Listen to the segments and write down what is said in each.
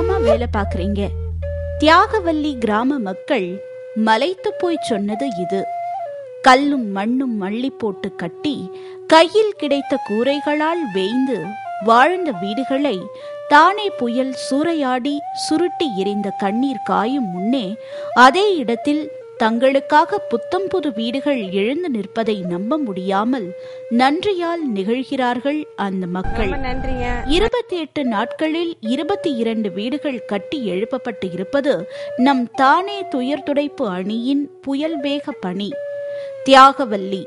உற்சாகமா வேலை பார்க்கறீங்க. தியாகவல்லி கிராம மக்கள் மலைத்து போய் சொன்னது இது. கல்லும் மண்ணும் மள்ளி போட்டு கட்டி கையில் கிடைத்த கூரைகளால் வேய்ந்து வாழ்ந்த வீடுகளை தானே புயல் சூறையாடி சுருட்டி எரிந்த கண்ணீர் காயும் முன்னே அதே இடத்தில் தங்களுக்காக புத்தம் புது வீடுகள் எழுந்து நிற்பதை நம்ப முடியாமல் நன்றியால் நிகழ்கிறார்கள் அந்த மக்கள். 28 நாட்களில் 22 வீடுகள் கட்டி எழுப்பப்பட்டு இருப்பது நம் தானே துயர் துடைப்பு அணியின் புயல் வேக பணி. தியாகவல்லி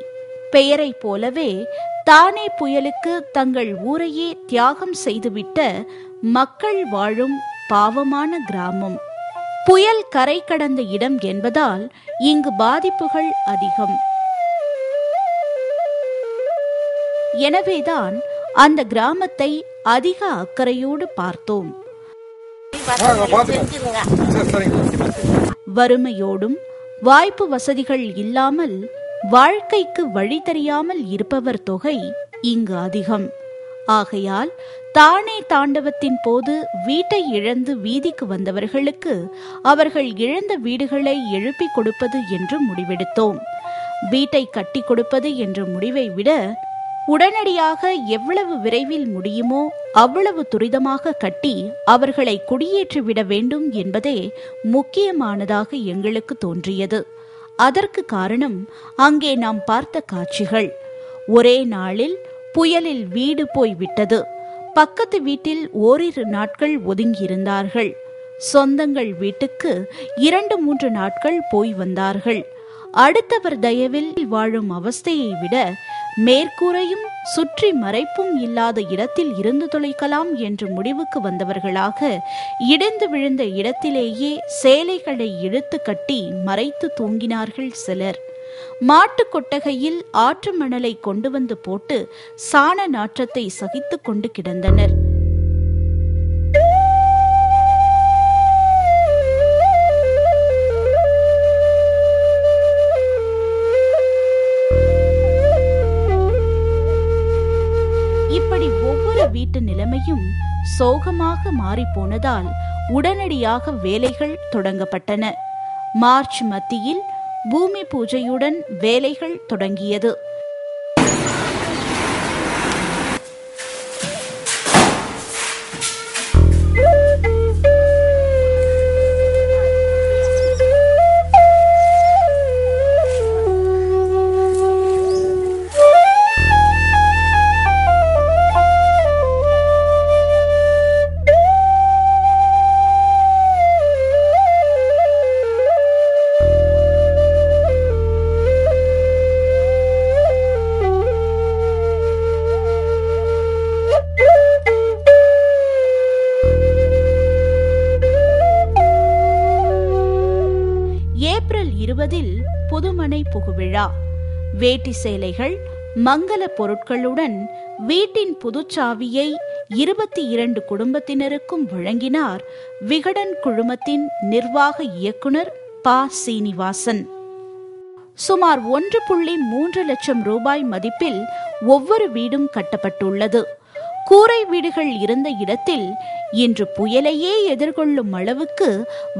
பெயரை போலவே தானே புயலுக்கு தங்கள் ஊரையே தியாகம் செய்துவிட்ட மக்கள் வாழும் பாவமான கிராமம். புயல் கரை கடந்த இடம் என்பதால் இங்கு பாதிப்புகள் அதிகம். எனவேதான் அந்த கிராமத்தை அதிக அக்கறையோடு பார்த்தோம். வறுமையோடும் வாய்ப்பு வசதிகள் இல்லாமல் வாழ்க்கைக்கு வழி தெரியாமல் இருப்பவர் தொகை இங்கு அதிகம். ஆகையால் தானே தாண்டவத்தின் போது வீட்டை இழந்து வீதிக்கு வந்தவர்களுக்கு அவர்கள் இழந்த வீடுகளை எழுப்பிக் கொடுப்பது என்று முடிவெடுத்தோம். வீட்டை கட்டி கொடுப்பது என்ற முடிவை விட உடனடியாக எவ்வளவு விரைவில் முடியுமோ அவ்வளவு துரிதமாக கட்டி அவர்களை குடியேற்றிவிட வேண்டும் என்பதே முக்கியமானதாக எங்களுக்கு தோன்றியது. அதற்கு காரணம் அங்கே நாம் பார்த்த காட்சிகள். ஒரே நாளில் புயலில் வீடு போய்விட்டது. பக்கத்து வீட்டில் ஓரிரு நாட்கள் ஒதுங்கியிருந்தார்கள். சொந்தங்கள் வீட்டுக்கு 2-3 நாட்கள் போய் வந்தார்கள். அடுத்தவர் தயவில் வாழும் அவஸ்தையை விட மேற்கூரையும் சுற்றி மறைப்பும் இல்லாத இடத்தில் இருந்து தொலைக்கலாம் என்று முடிவுக்கு வந்தவர்களாக இடிந்து விழுந்த இடத்திலேயே சேலைகளை இழுத்து கட்டி மறைத்து தூங்கினார்கள் சிலர். மாட்டு கொட்டகையில் ஆற்று மணலை கொண்டு வந்து போட்டு சாண நாற்றத்தை சகித்துக் கொண்டு கிடந்தனர். இப்படி ஒவ்வொரு வீட்டு நிலைமையும் சோகமாக மாறிப்போனதால் உடனடியாக வேலைகள் தொடங்கப்பட்டன. மார்ச் மத்தியில் பூமி பூஜையுடன் வேலைகள் தொடங்கியது. ஏப்ரல் 20 புதுமனை புகுவிழா. வேட்டி சேலைகள் மங்கள பொருட்களுடன் வீட்டின் புதுச்சாவியை 22 குடும்பத்தினருக்கும் வழங்கினார் விகடன் குழுமத்தின் நிர்வாக இயக்குனர் பா. சீனிவாசன். சுமார் 1.3 லட்சம் ரூபாய் மதிப்பில் ஒவ்வொரு வீடும் கட்டப்பட்டுள்ளது. கூரை வீடுகள் இருந்த இடத்தில் இன்று புயலையே எதிர்கொள்ளும் அளவுக்கு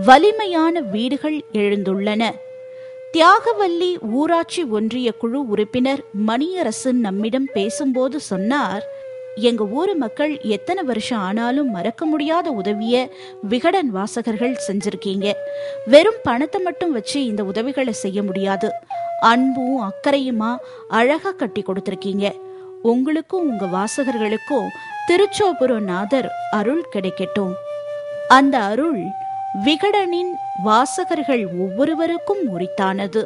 வலிமையான வீடுகள் எழுந்துள்ளன. தியாகவல்லி ஊராட்சி ஒன்றிய குழு உறுப்பினர் மணியரசு நம்மிடம் பேசும்போது சொன்னார், எங்க ஊரு மக்கள் எத்தனை வருஷம் ஆனாலும் மறக்க முடியாத உதவிய விகடன் வாசகர்கள் செஞ்சிருக்கீங்க. வெறும் பணத்தை மட்டும் வச்சு இந்த உதவிகளை செய்ய முடியாது. அன்பும் அக்கறையுமா அழகா கட்டி கொடுத்திருக்கீங்க. உங்களுக்கும் உங்க வாசகர்களுக்கும் திருச்சோபுரநாதர் அருள் கிடைக்கட்டும். அந்த அருள் விகடனின் வாசகர்கள் ஒவ்வொருவருக்கும் உரித்தானது.